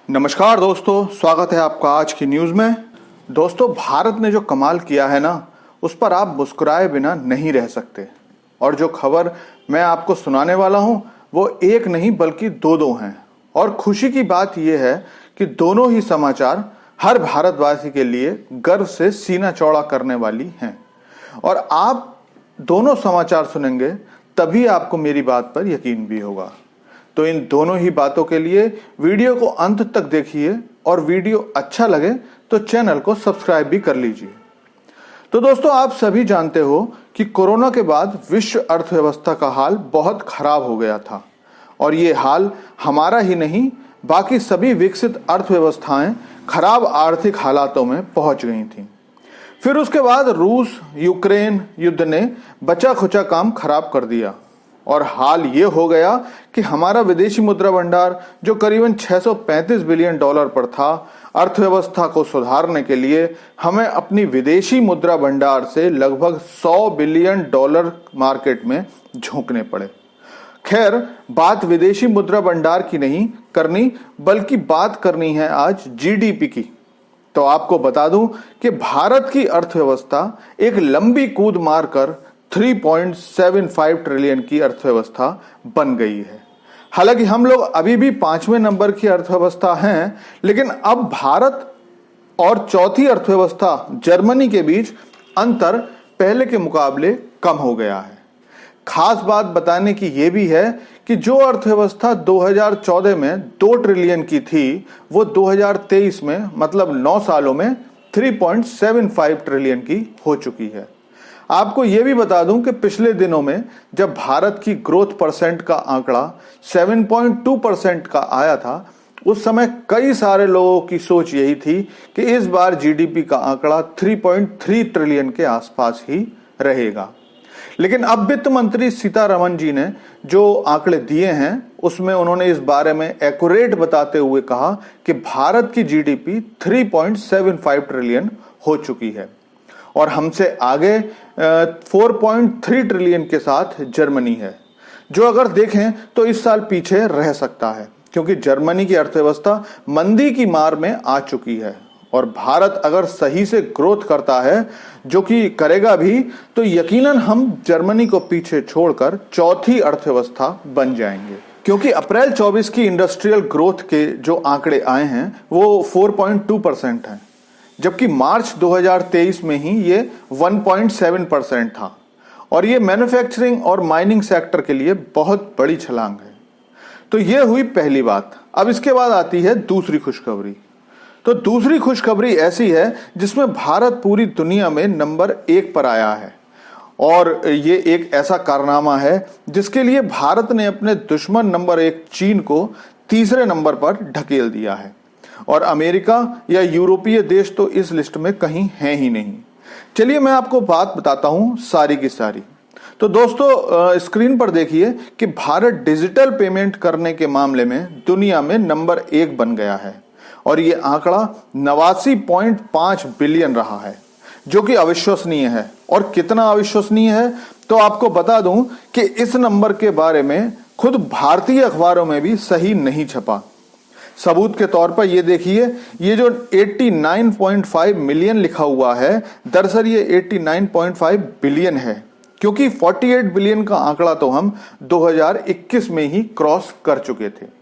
नमस्कार दोस्तों, स्वागत है आपका आज की न्यूज़ में। दोस्तों, भारत ने जो कमाल किया है ना, उस पर आप मुस्कुराए बिना नहीं रह सकते। और जो खबर मैं आपको सुनाने वाला हूं वो एक नहीं बल्कि दो हैं। और खुशी की बात यह है कि दोनों ही समाचार हर भारतवासी के लिए गर्व से सीना चौड़ा करने वाली हैं। और आप दोनों समाचार सुनेंगे तभी आपको मेरी बात पर यकीन भी होगा। तो इन दोनों ही बातों के लिए वीडियो को अंत तक देखिए और वीडियो अच्छा लगे तो चैनल को सब्सक्राइब भी कर लीजिए। तो दोस्तों, आप सभी जानते हो कि कोरोना के बाद विश्व अर्थव्यवस्था का हाल बहुत खराब हो गया था। और ये हाल हमारा ही नहीं, बाकी सभी विकसित अर्थव्यवस्थाएं खराब आर्थिक हालातों में पहुंच गई थीं। फिर उसके बाद रूस यूक्रेन युद्ध ने बचा खुचा काम खराब कर दिया और हाल ये हो गया कि हमारा विदेशी मुद्रा भंडार जो करीबन 635 बिलियन डॉलर पर था, अर्थव्यवस्था को सुधारने के लिए हमें अपनी विदेशी मुद्रा भंडार से लगभग 100 बिलियन डॉलर मार्केट में झोंकने पड़े। खैर, बात विदेशी मुद्रा भंडार की नहीं करनी बल्कि बात करनी है आज जीडीपी की। तो आपको बता दूं कि भारत की अर्थव्यवस्था एक लंबी कूद मारकर 3.75 ट्रिलियन की अर्थव्यवस्था बन गई है। हालांकि हम लोग अभी भी 5वें नंबर की अर्थव्यवस्था हैं, लेकिन अब भारत और चौथी अर्थव्यवस्था जर्मनी के बीच अंतर पहले के मुकाबले कम हो गया है। खास बात बताने की यह भी है कि जो अर्थव्यवस्था 2014 में 2 ट्रिलियन की थी, वो 2023 में मतलब 9 सालों में 3.75 ट्रिलियन की हो चुकी है। आपको यह भी बता दूं कि पिछले दिनों में जब भारत की ग्रोथ परसेंट का आंकड़ा 7.2% का आया था, उस समय कई सारे लोगों की सोच यही थी कि इस बार जीडीपी का आंकड़ा 3.3 ट्रिलियन के आसपास ही रहेगा। लेकिन अब वित्त मंत्री सीतारमण जी ने जो आंकड़े दिए हैं उसमें उन्होंने इस बारे में एक्यूरेट बताते हुए कहा कि भारत की जीडीपी 3.75 ट्रिलियन हो चुकी है और हमसे आगे 4.3 ट्रिलियन के साथ जर्मनी है, जो अगर देखें तो इस साल पीछे रह सकता है क्योंकि जर्मनी की अर्थव्यवस्था मंदी की मार में आ चुकी है। और भारत अगर सही से ग्रोथ करता है, जो कि करेगा भी, तो यकीनन हम जर्मनी को पीछे छोड़कर चौथी अर्थव्यवस्था बन जाएंगे। क्योंकि अप्रैल 24 की इंडस्ट्रियल ग्रोथ के जो आंकड़े आए हैं वो 4.2% हैं, जबकि मार्च 2023 में ही ये 1.7% था। और ये मैन्युफैक्चरिंग और माइनिंग सेक्टर के लिए बहुत बड़ी छलांग है। तो ये हुई पहली बात। अब इसके बाद आती है दूसरी खुशखबरी। तो दूसरी खुशखबरी ऐसी है जिसमें भारत पूरी दुनिया में नंबर 1 पर आया है। और ये एक ऐसा कारनामा है जिसके लिए भारत ने अपने दुश्मन नंबर 1 चीन को तीसरे नंबर पर ढकेल दिया है। और अमेरिका या यूरोपीय देश तो इस लिस्ट में कहीं है ही नहीं। चलिए मैं आपको बात बताता हूं सारी की सारी। तो दोस्तों, स्क्रीन पर देखिए कि भारत डिजिटल पेमेंट करने के मामले में दुनिया में नंबर 1 बन गया है और ये आंकड़ा 89.5 बिलियन रहा है, जो कि अविश्वसनीय है। और कितना अविश्वसनीय है तो आपको बता दूं कि इस नंबर के बारे में खुद भारतीय अखबारों में भी सही नहीं छपा। सबूत के तौर पर ये देखिए, ये जो 89.5 मिलियन लिखा हुआ है, दरअसल ये 89.5 बिलियन है, क्योंकि 48 बिलियन का आंकड़ा तो हम 2021 में ही क्रॉस कर चुके थे।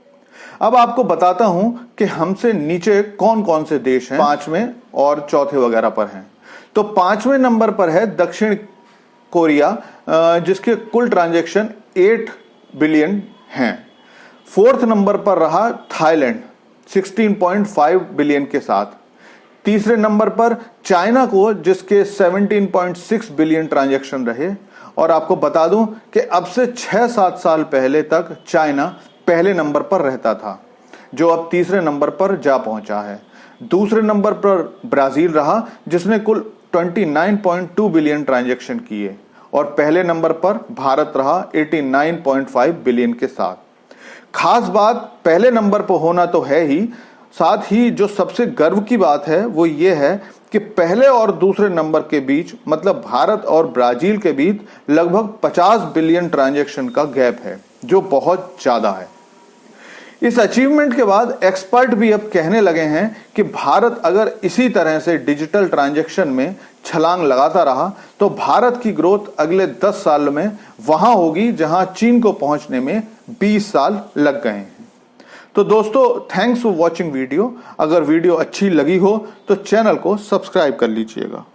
अब आपको बताता हूं कि हमसे नीचे कौन कौन से देश हैं 5वें और चौथे वगैरह पर हैं। तो 5वें नंबर पर है दक्षिण कोरिया, जिसके कुल ट्रांजैक्शन 8 बिलियन हैं। 4th नंबर पर रहा थाईलैंड 16.5 बिलियन के साथ। तीसरे नंबर पर चाइना को, जिसके 17.6 बिलियन ट्रांजैक्शन रहे। और आपको बता दूं कि अब से 6-7 साल पहले तक चाइना पहले नंबर पर रहता था, जो अब तीसरे नंबर पर जा पहुंचा है। दूसरे नंबर पर ब्राजील रहा, जिसने कुल 29.2 बिलियन ट्रांजैक्शन किए। और पहले नंबर पर भारत रहा 89.5 बिलियन के साथ। खास बात पहले नंबर पर होना तो है ही, साथ ही जो सबसे गर्व की बात है वो ये है कि पहले और दूसरे नंबर के बीच, मतलब भारत और ब्राजील के बीच लगभग 50 बिलियन ट्रांजैक्शन का गैप है, जो बहुत ज्यादा है। इस अचीवमेंट के बाद एक्सपर्ट भी अब कहने लगे हैं कि भारत अगर इसी तरह से डिजिटल ट्रांजैक्शन में छलांग लगाता रहा तो भारत की ग्रोथ अगले 10 साल में वहां होगी जहां चीन को पहुंचने में 20 साल लग गए हैं। तो दोस्तों, थैंक्स फॉर वॉचिंग वीडियो। अगर वीडियो अच्छी लगी हो तो चैनल को सब्सक्राइब कर लीजिएगा।